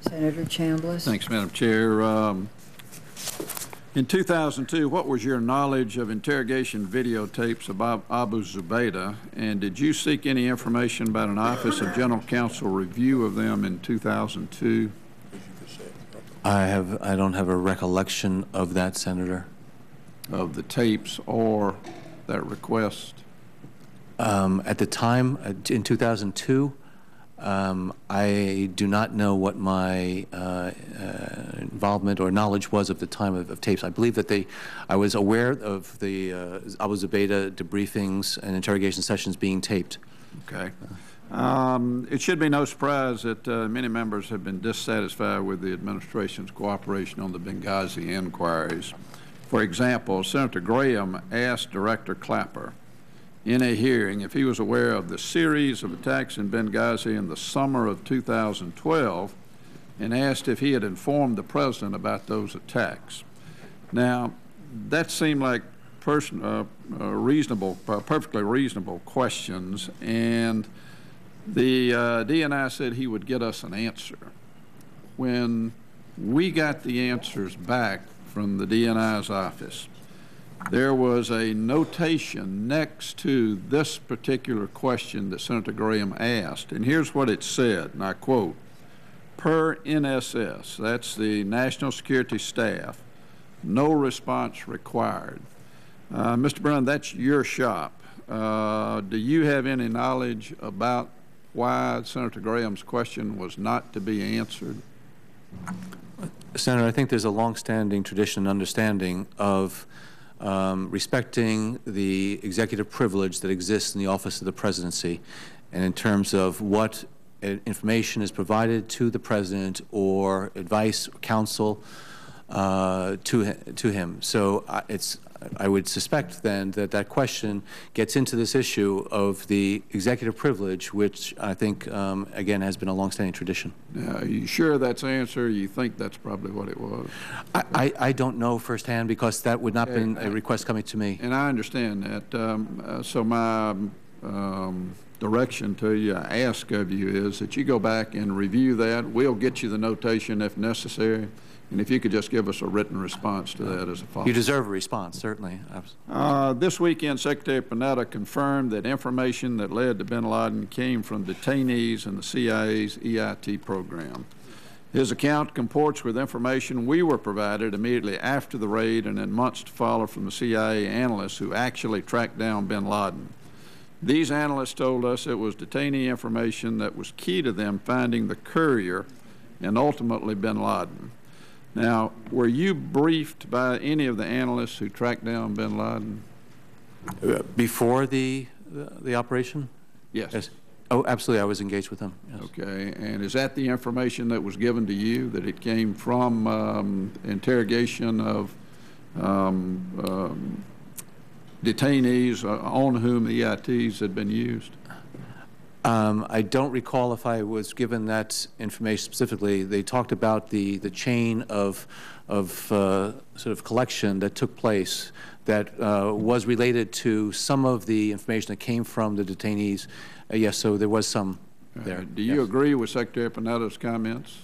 Senator Chambliss. Thanks, Madam Chair. In 2002, what was your knowledge of interrogation videotapes about Abu Zubaydah, and did you seek any information about an Office of General Counsel review of them in 2002? I don't have a recollection of that, Senator. Of the tapes or that request? At the time, in 2002, I do not know what my involvement or knowledge was of the time of tapes. I believe that I was aware of the Abu Zubaydah debriefings and interrogation sessions being taped. Okay. It should be no surprise that many members have been dissatisfied with the administration's cooperation on the Benghazi inquiries. For example, Senator Graham asked Director Clapper in a hearing if he was aware of the series of attacks in Benghazi in the summer of 2012 and asked if he had informed the President about those attacks. Now, that seemed like perfectly reasonable questions, and the DNI said he would get us an answer. When we got the answers back from the DNI's office, there was a notation next to this particular question that Senator Graham asked, and here's what it said, and I quote, "Per NSS," that's the National Security Staff, "no response required." Mr. Brennan, that's your shop. Do you have any knowledge about why Senator Graham's question was not to be answered? Senator, I think there's a long-standing tradition and understanding of respecting the executive privilege that exists in the Office of the Presidency, and in terms of what information is provided to the President or advice or counsel to him. So I would suspect then that that question gets into this issue of the executive privilege, which I think, again, has been a longstanding tradition. Now, are you sure that's the answer? You think that's probably what it was? I don't know firsthand, because that would not have been a request coming to me. And I understand that. So my direction to you, I ask of you, is that you go back and review that. We'll get you the notation if necessary. And if you could just give us a written response to that as a follow-up. You deserve a response, certainly. This weekend, Secretary Panetta confirmed that information that led to bin Laden came from detainees in the CIA's EIT program. His account comports with information we were provided immediately after the raid and in months to follow from the CIA analysts who actually tracked down bin Laden. These analysts told us it was detainee information that was key to them finding the courier and ultimately bin Laden. Now, were you briefed by any of the analysts who tracked down bin Laden? Before the operation? Yes. Oh, absolutely. I was engaged with them. Yes. Okay. And is that the information that was given to you, that it came from interrogation of detainees on whom the EITs had been used? I don't recall if I was given that information specifically. They talked about the chain of sort of collection that took place that was related to some of the information that came from the detainees. Yes, so there was some there. Do you agree with Secretary Panetta's comments?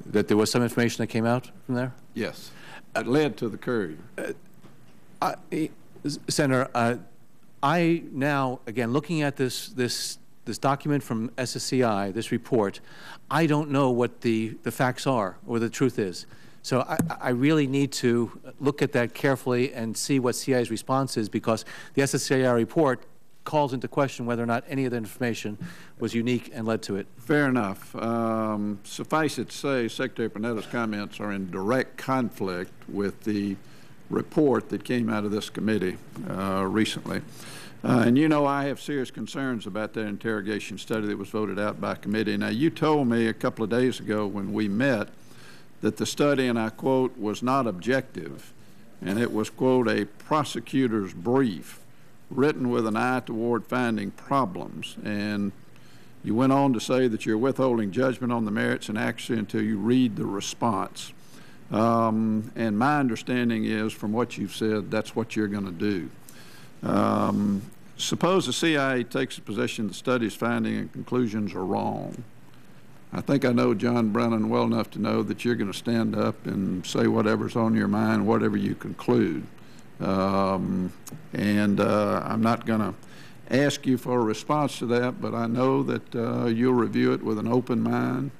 That there was some information that came out from there? Yes. It led to the courier. Senator, I now, again, looking at this document from SSCI, this report, I don't know what the facts are or the truth is. So I really need to look at that carefully and see what CIA's response is, because the SSCI report calls into question whether or not any of the information was unique and led to it. Fair enough. Suffice it to say, Secretary Panetta's comments are in direct conflict with the report that came out of this committee recently. And you know, I have serious concerns about that interrogation study that was voted out by committee. Now, you told me a couple of days ago when we met that the study, and I quote, was not objective, and it was, quote, a prosecutor's brief written with an eye toward finding problems. And you went on to say that you're withholding judgment on the merits and accuracy until you read the response. And my understanding is, from what you've said, that's what you're going to do. Suppose the CIA takes the position the study's finding and conclusions are wrong. I think I know John Brennan well enough to know that you're going to stand up and say whatever's on your mind, whatever you conclude. I'm not going to ask you for a response to that, but I know that you'll review it with an open mind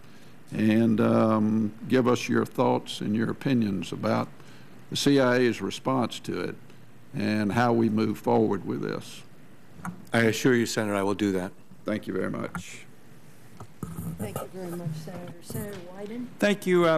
and give us your thoughts and your opinions about the CIA's response to it and how we move forward with this. I assure you, Senator, I will do that. Thank you very much. Thank you very much, Senator. Senator Wyden? Thank you.